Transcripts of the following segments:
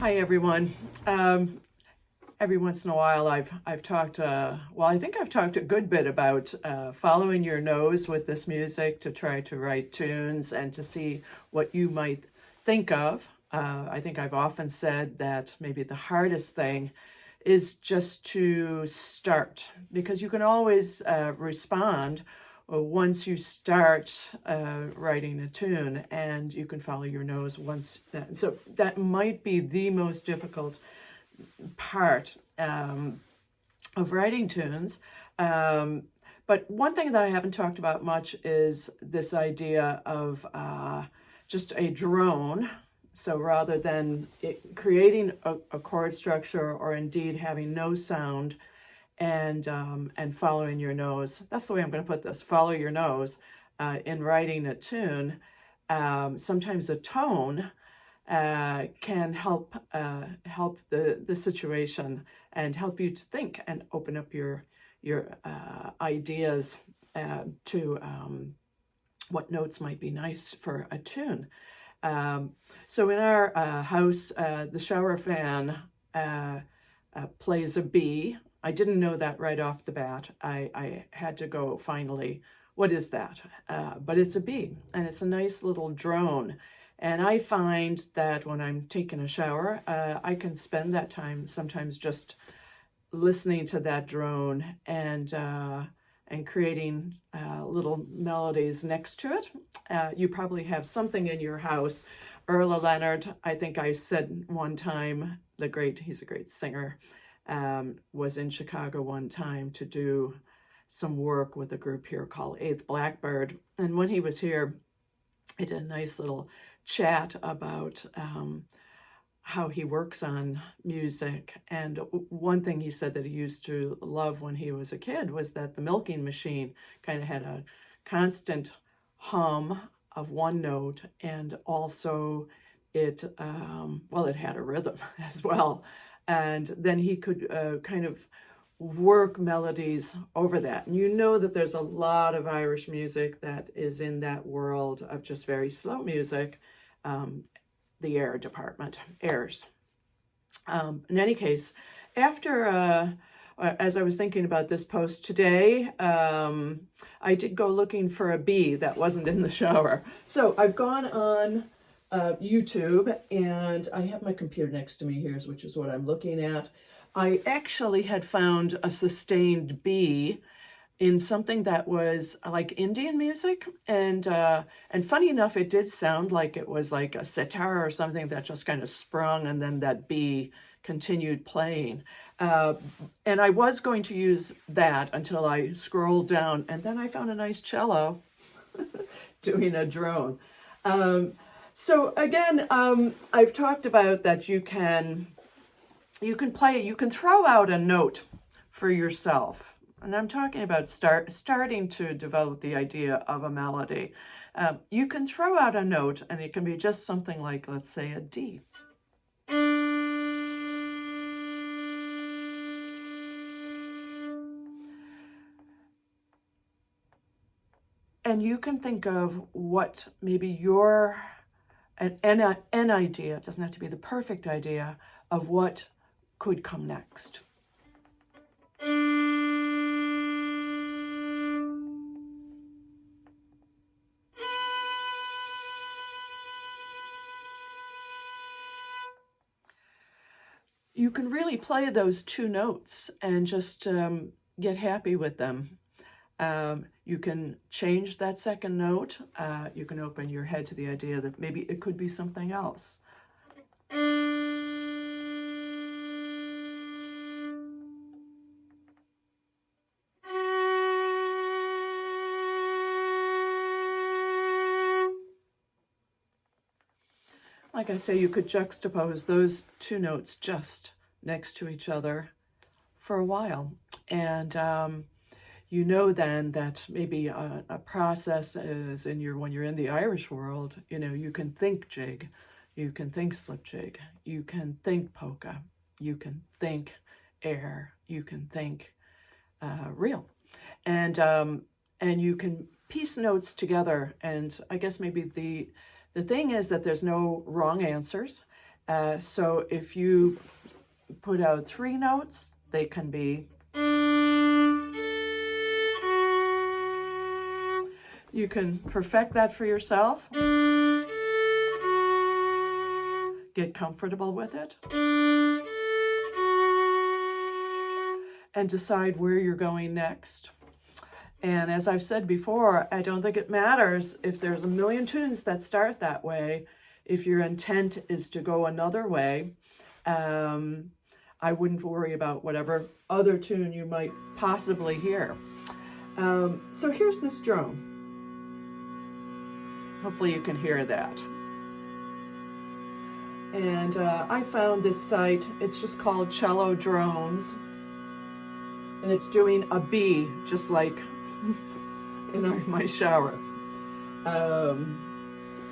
Hi everyone. Every once in a while I've talked, I think I've talked a good bit about following your nose with this music to try to write tunes and to see what you might think of. I think I've often said that maybe the hardest thing is just to start, because you can always respond once you start writing a tune, and you can follow your nose once. So that might be the most difficult part of writing tunes. But one thing that I haven't talked about much is this idea of just a drone. So rather than creating a chord structure, or indeed having no sound, and following your nose. That's the way I'm going to put this. Follow your nose in writing a tune. Sometimes a tone can help the situation and help you to think and open up your ideas to what notes might be nice for a tune. So in our house, the shower fan plays a B. I didn't know that right off the bat. I had to go finally, what is that? But it's a B, and it's a nice little drone. And I find that when I'm taking a shower, I can spend that time sometimes just listening to that drone and creating little melodies next to it. You probably have something in your house. Erla Leonard, I think I said one time, he's a great singer, was in Chicago one time to do some work with a group here called Eighth Blackbird. And when he was here, he did a nice little chat about how he works on music. And one thing he said that he used to love when he was a kid was that the milking machine kind of had a constant hum of one note, and also it had a rhythm as well. And then he could kind of work melodies over that. And you know that there's a lot of Irish music that is in that world of just very slow music, the air department, airs. In any case, after, as I was thinking about this post today, I did go looking for a B that wasn't in the shower. So I've gone on YouTube, and I have my computer next to me here, which is what I'm looking at. I actually had found a sustained B in something that was like Indian music, and funny enough, it did sound like it was like a sitar or something that just kind of sprung, and then that B continued playing. And I was going to use that until I scrolled down, and then I found a nice cello doing a drone. So again, I've talked about that you can throw out a note for yourself. And I'm talking about starting to develop the idea of a melody. You can throw out a note, and it can be just something like, let's say, a D. And you can think of what maybe an idea, it doesn't have to be the perfect idea, of what could come next. You can really play those two notes and just get happy with them. You can change that second note. You can open your head to the idea that maybe it could be something else. Like I say, you could juxtapose those two notes just next to each other for a while. And you know then that maybe a process is when you're in the Irish world, you can think jig, you can think slip jig, you can think polka, you can think air, you can think reel. And you can piece notes together. And I guess maybe the thing is that there's no wrong answers. So if you put out 3 notes, they can be. You can perfect that for yourself. Get comfortable with it. And decide where you're going next. And as I've said before, I don't think it matters if there's a million tunes that start that way. If your intent is to go another way, I wouldn't worry about whatever other tune you might possibly hear. So here's this drone. Hopefully you can hear that. And I found this site. It's just called Cello Drones. And it's doing a B, just like in my shower.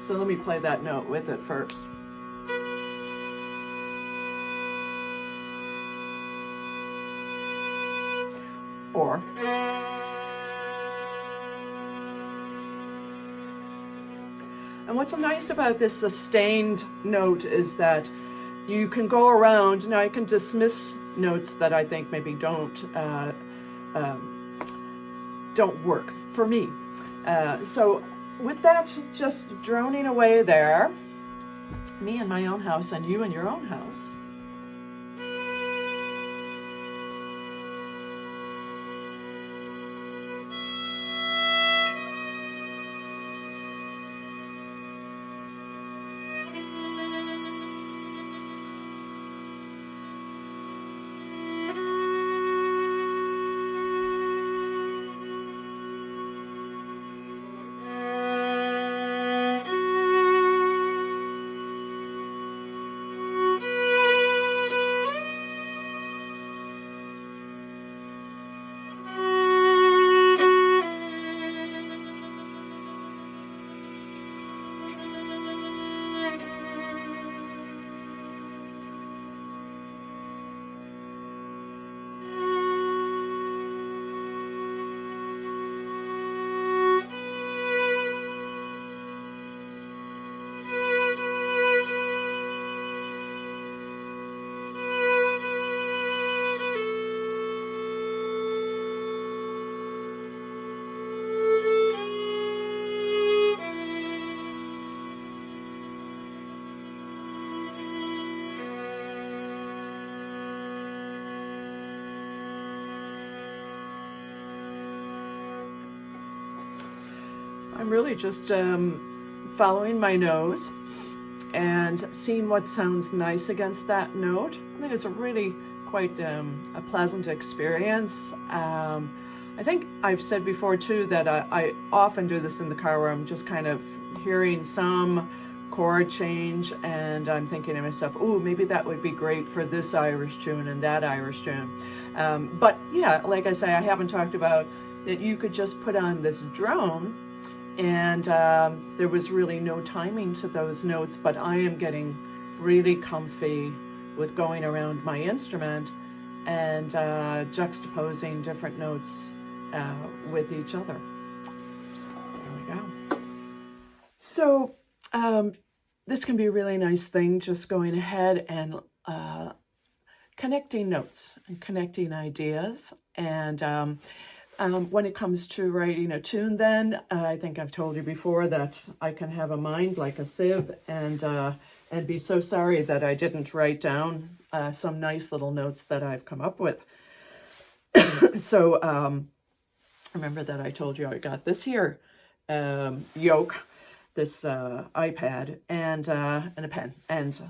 So let me play that note with it first. Or. And what's so nice about this sustained note is that you can go around. Now I can dismiss notes that I think maybe don't work for me. So with that just droning away there, me in my own house and you in your own house. I'm really just following my nose and seeing what sounds nice against that note. I think it's a really quite a pleasant experience. I think I've said before too that I often do this in the car where I'm just kind of hearing some chord change and I'm thinking to myself, ooh, maybe that would be great for this Irish tune and that Irish tune. But yeah, like I say, I haven't talked about that you could just put on this drone and there was really no timing to those notes, but I am getting really comfy with going around my instrument and juxtaposing different notes with each other. There we go. So this can be a really nice thing, just going ahead and connecting notes and connecting ideas. And when it comes to writing a tune, then I think I've told you before that I can have a mind like a sieve and be so sorry that I didn't write down some nice little notes that I've come up with. So remember that I told you I got this here yoke, this iPad, and a pen. And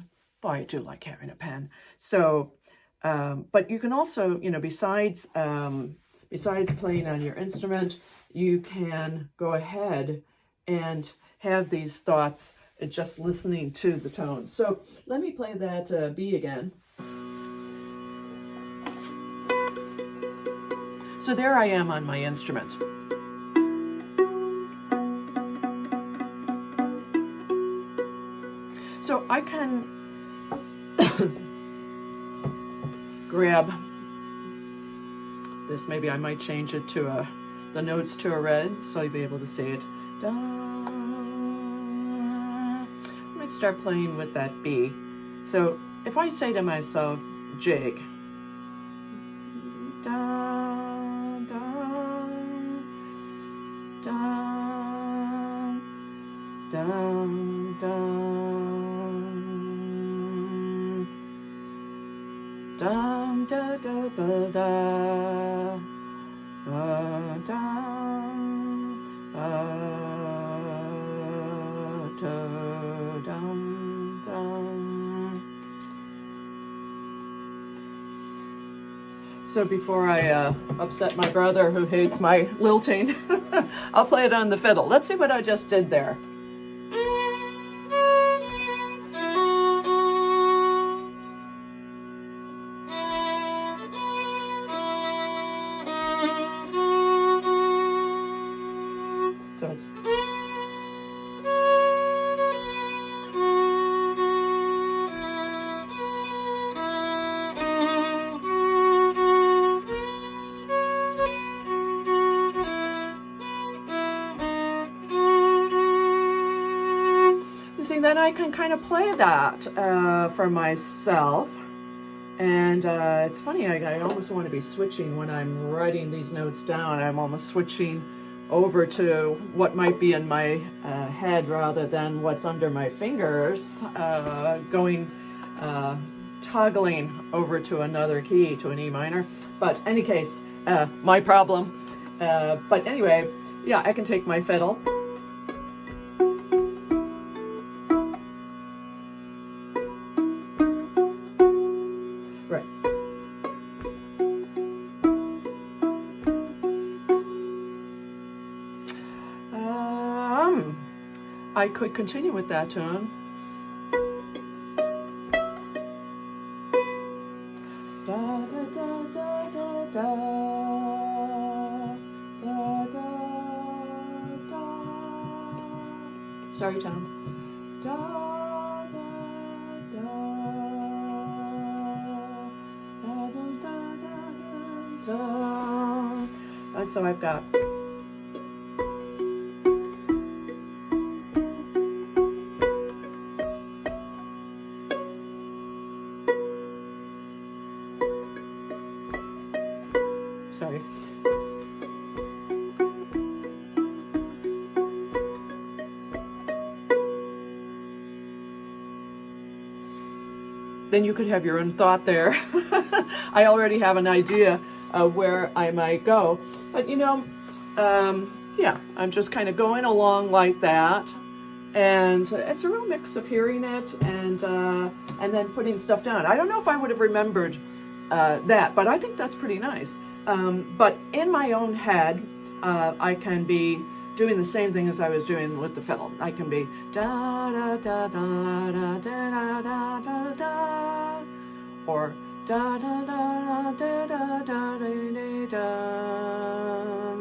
boy, I do like having a pen. So, but you can also, you know, besides playing on your instrument, you can go ahead and have these thoughts just listening to the tone. So let me play that B again. So there I am on my instrument. So I can grab this. Maybe I might change it to the notes to a red, so you'll be able to see it. Da. I might start playing with that B. So if I say to myself, jig, da, da, da, dum, dum, dum, da, da, da, da, dum, dum, dum. So before I upset my brother who hates my lilting, I'll play it on the fiddle. Let's see what I just did there. So it's... See, then I can kind of play that for myself. And it's funny, I almost want to be switching when I'm writing these notes down. I'm almost switching over to what might be in my head rather than what's under my fingers, toggling over to another key, to an E minor. But any case, my problem. But anyway, yeah, I can take my fiddle. Right. I could continue with that tune. Da da da da da da da da da. Sorry, Tom. Da da da da da da da. So I've got. Sorry. Then you could have your own thought there. I already have an idea of where I might go. But you know, yeah, I'm just kind of going along like that. And it's a real mix of hearing it and then putting stuff down. I don't know if I would have remembered that, but I think that's pretty nice. But in my own head, I can be doing the same thing as I was doing with the fiddle. I can be da da da da da da da da da, or da da da da da da da da.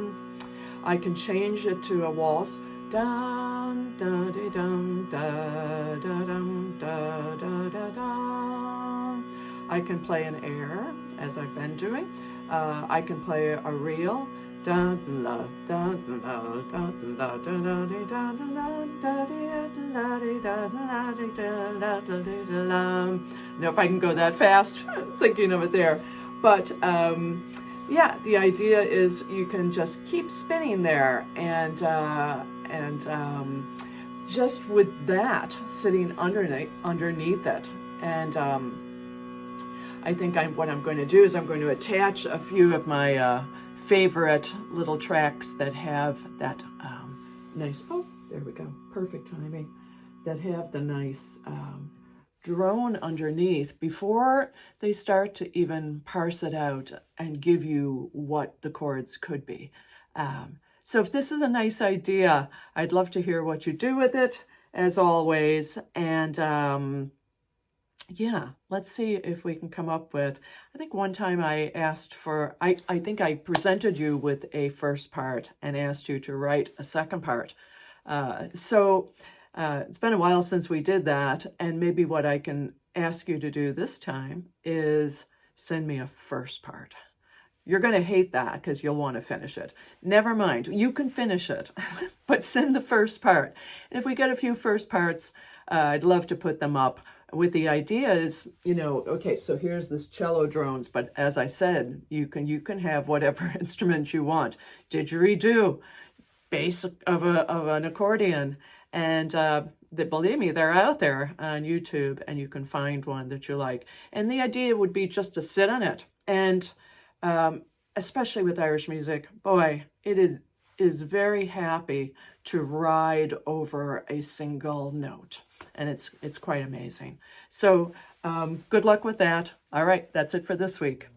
I can change it to a waltz. Dum da da dum da da dum da da da da. I can play an air as I've been doing. I can play a reel. Now, if I can go that fast, thinking of it there. But yeah, the idea is you can just keep spinning there, and just with that sitting underneath it, and I think what I'm going to do is I'm going to attach a few of my favorite little tracks that have that nice, oh, there we go, perfect timing, that have the nice drone underneath before they start to even parse it out and give you what the chords could be. So if this is a nice idea, I'd love to hear what you do with it, as always, and yeah, let's see if we can come up with, I think one time I asked for, I think I presented you with a first part and asked you to write a second part. So it's been a while since we did that, and maybe what I can ask you to do this time is send me a first part. You're going to hate that because you'll want to finish it. Never mind. You can finish it, but send the first part. And if we get a few first parts, I'd love to put them up with the idea is, okay, so here's this cello drones, but as I said, you can have whatever instrument you want. Didgeridoo, bass of an accordion, and believe me, they're out there on YouTube, and you can find one that you like. And the idea would be just to sit on it, and especially with Irish music, boy, it is very happy to ride over a single note. And it's quite amazing. So good luck with that. All right, that's it for this week.